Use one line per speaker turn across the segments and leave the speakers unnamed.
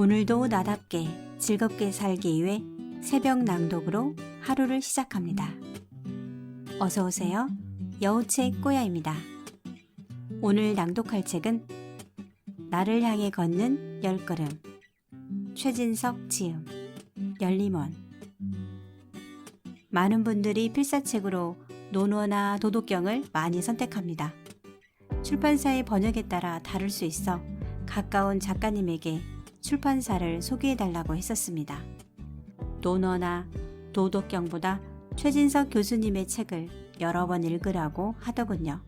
오늘도 나답게 즐겁게 살기 위해 새벽 낭독으로 하루를 시작합니다. 어서 오세요. 여우책 꼬야입니다. 오늘 낭독할 책은 나를 향해 걷는 10걸음, 최진석 지음, 열림원. 많은 분들이 필사책으로 논어나 도덕경을 많이 선택합니다. 출판사의 번역에 따라 다를 수 있어 가까운 작가님에게 출판사를 소개해달라고 했었습니다. 논어나 도덕경보다 최진석 교수님의 책을 여러 번 읽으라고 하더군요.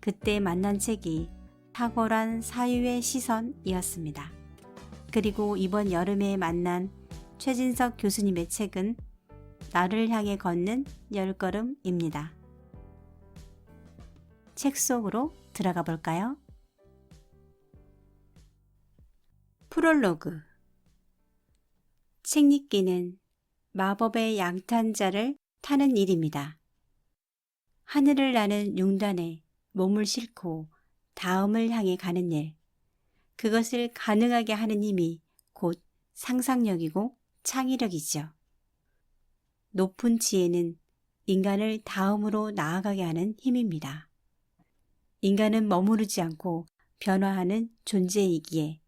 그때 만난 책이 탁월한 사유의 시선이었습니다. 그리고 이번 여름에 만난 최진석 교수님의 책은 나를 향해 걷는 10걸음입니다. 책 속으로 들어가 볼까요? 프롤로그. 책 읽기는 마법의 양탄자를 타는 일입니다. 하늘을 나는 융단에 몸을 싣고 다음을 향해 가는 일. 그것을 가능하게 하는 힘이 곧 상상력이고 창의력이죠. 높은 지혜는 인간을 다음으로 나아가게 하는 힘입니다. 인간은 머무르지 않고 변화하는 존재이기에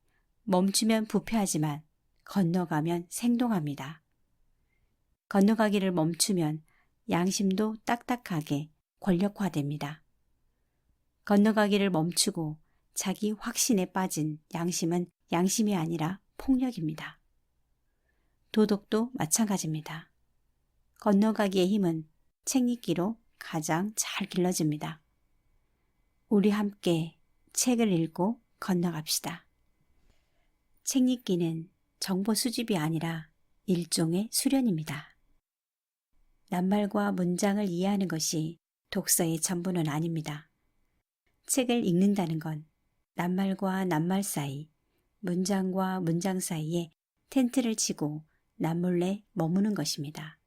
멈추면 부패하지만 건너가면 생동합니다. 건너가기를 멈추면 양심도 딱딱하게 권력화됩니다. 건너가기를 멈추고 자기 확신에 빠진 양심은 양심이 아니라 폭력입니다. 도덕도 마찬가지입니다. 건너가기의 힘은 책 읽기로 가장 잘 길러집니다. 우리 함께 책을 읽고 건너갑시다. 책 읽기는 정보 수집이 아니라 일종의 수련입니다. 낱말과 문장을 이해하는 것이 독서의 전부는 아닙니다. 책을 읽는다는 건 낱말과 낱말 사이, 문장과 문장 사이에 텐트를 치고 남몰래 머무는 것입니다.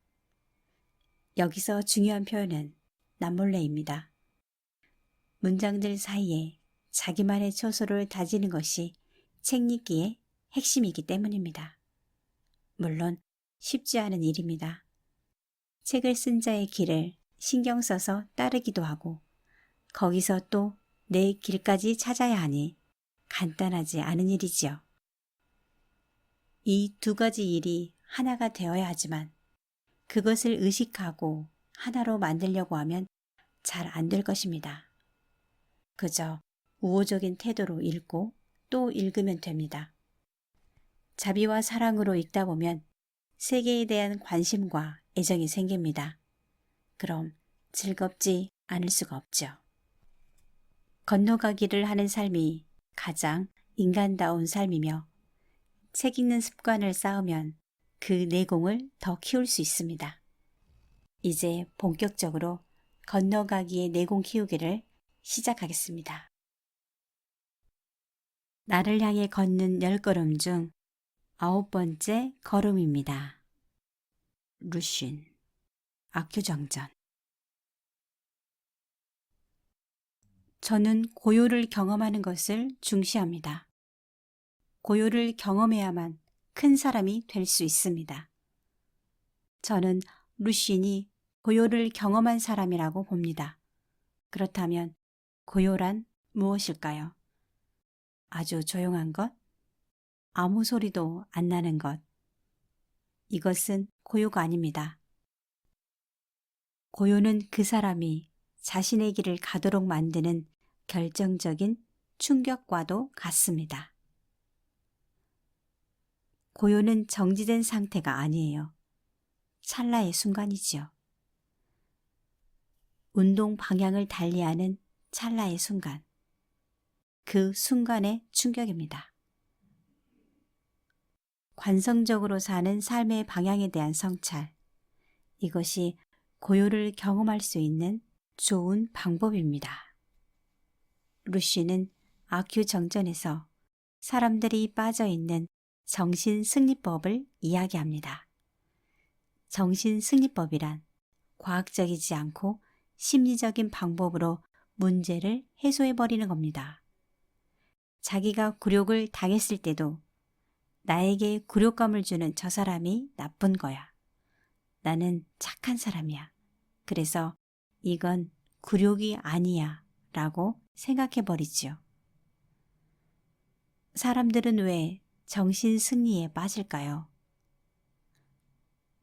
여기서 중요한 표현은 남몰래입니다. 문장들 사이에 자기만의 초소를 다지는 것이 책 읽기의 핵심이기 때문입니다. 물론 쉽지 않은 일입니다. 책을 쓴 자의 길을 신경 써서 따르기도 하고 거기서 또 내 길까지 찾아야 하니 간단하지 않은 일이지요. 이 두 가지 일이 하나가 되어야 하지만 그것을 의식하고 하나로 만들려고 하면 잘 안 될 것입니다. 그저 우호적인 태도로 읽고 또 읽으면 됩니다. 자비와 사랑으로 읽다 보면 세계에 대한 관심과 애정이 생깁니다. 그럼 즐겁지 않을 수가 없죠. 건너가기를 하는 삶이 가장 인간다운 삶이며 책 읽는 습관을 쌓으면 그 내공을 더 키울 수 있습니다. 이제 본격적으로 건너가기의 내공 키우기를 시작하겠습니다. 나를 향해 걷는 10걸음 중 9번째 걸음입니다. 루쉰, 악교정전. 저는 고요를 경험하는 것을 중시합니다. 고요를 경험해야만 큰 사람이 될 수 있습니다. 저는 루쉰이 고요를 경험한 사람이라고 봅니다. 그렇다면 고요란 무엇일까요? 아주 조용한 것? 아무 소리도 안 나는 것. 이것은 고요가 아닙니다. 고요는 그 사람이 자신의 길을 가도록 만드는 결정적인 충격과도 같습니다. 고요는 정지된 상태가 아니에요. 찰나의 순간이지요. 운동 방향을 달리하는 찰나의 순간. 그 순간의 충격입니다. 관성적으로 사는 삶의 방향에 대한 성찰. 이것이 고요를 경험할 수 있는 좋은 방법입니다. 루쉬는 악규정전에서 사람들이 빠져있는 정신승리법을 이야기합니다. 정신승리법이란 과학적이지 않고 심리적인 방법으로 문제를 해소해버리는 겁니다. 자기가 굴욕을 당했을 때도 나에게 굴욕감을 주는 저 사람이 나쁜 거야. 나는 착한 사람이야. 그래서 이건 굴욕이 아니야 라고 생각해 버리지요. 사람들은 왜 정신 승리에 빠질까요?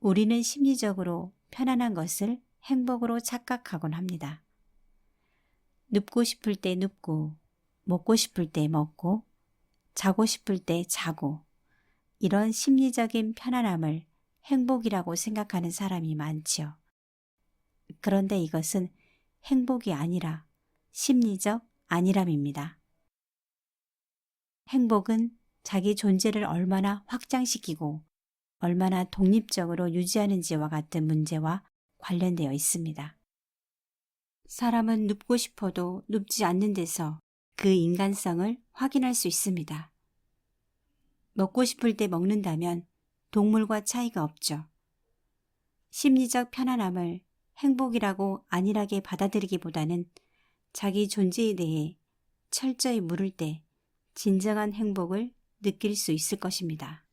우리는 심리적으로 편안한 것을 행복으로 착각하곤 합니다. 눕고 싶을 때 눕고, 먹고 싶을 때 먹고, 자고 싶을 때 자고, 이런 심리적인 편안함을 행복이라고 생각하는 사람이 많지요. 그런데 이것은 행복이 아니라 심리적 안일함입니다. 행복은 자기 존재를 얼마나 확장시키고 얼마나 독립적으로 유지하는지와 같은 문제와 관련되어 있습니다. 사람은 눕고 싶어도 눕지 않는 데서 그 인간성을 확인할 수 있습니다. 먹고 싶을 때 먹는다면 동물과 차이가 없죠. 심리적 편안함을 행복이라고 안일하게 받아들이기보다는 자기 존재에 대해 철저히 물을 때 진정한 행복을 느낄 수 있을 것입니다.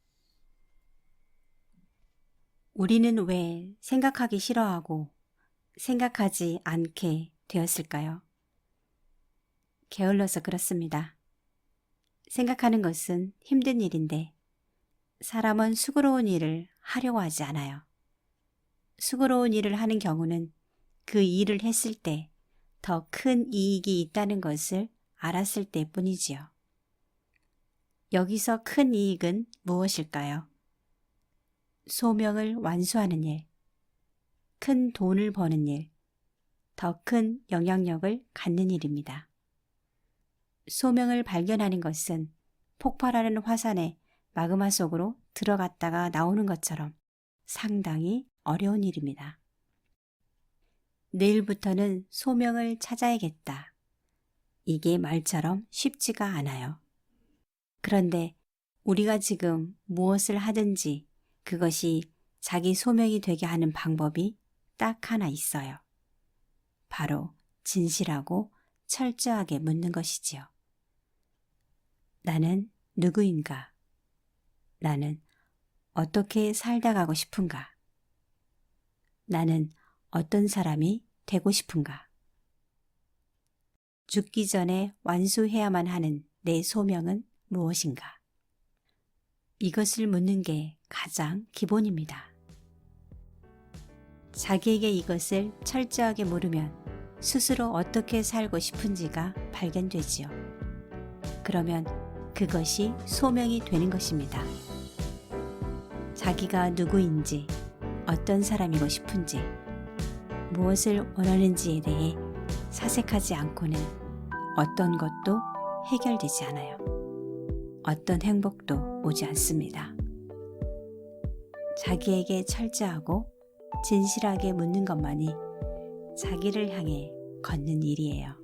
우리는 왜 생각하기 싫어하고 생각하지 않게 되었을까요? 게을러서 그렇습니다. 생각하는 것은 힘든 일인데 사람은 수고로운 일을 하려고 하지 않아요. 수고로운 일을 하는 경우는 그 일을 했을 때 더 큰 이익이 있다는 것을 알았을 때 뿐이지요. 여기서 큰 이익은 무엇일까요? 소명을 완수하는 일, 큰 돈을 버는 일, 더 큰 영향력을 갖는 일입니다. 소명을 발견하는 것은 폭발하는 화산의 마그마 속으로 들어갔다가 나오는 것처럼 상당히 어려운 일입니다. 내일부터는 소명을 찾아야겠다. 이게 말처럼 쉽지가 않아요. 그런데 우리가 지금 무엇을 하든지 그것이 자기 소명이 되게 하는 방법이 딱 하나 있어요. 바로 진실하고 철저하게 묻는 것이지요. 나는 누구인가? 나는 어떻게 살다 가고 싶은가? 나는 어떤 사람이 되고 싶은가? 죽기 전에 완수해야만 하는 내 소명은 무엇인가? 이것을 묻는 게 가장 기본입니다. 자기에게 이것을 철저하게 물으면 스스로 어떻게 살고 싶은지가 발견되지요. 그러면 그것이 소명이 되는 것입니다. 자기가 누구인지, 어떤 사람이고 싶은지, 무엇을 원하는지에 대해 사색하지 않고는 어떤 것도 해결되지 않아요. 어떤 행복도 오지 않습니다. 자기에게 철저하고 진실하게 묻는 것만이 자기를 향해 걷는 일이에요.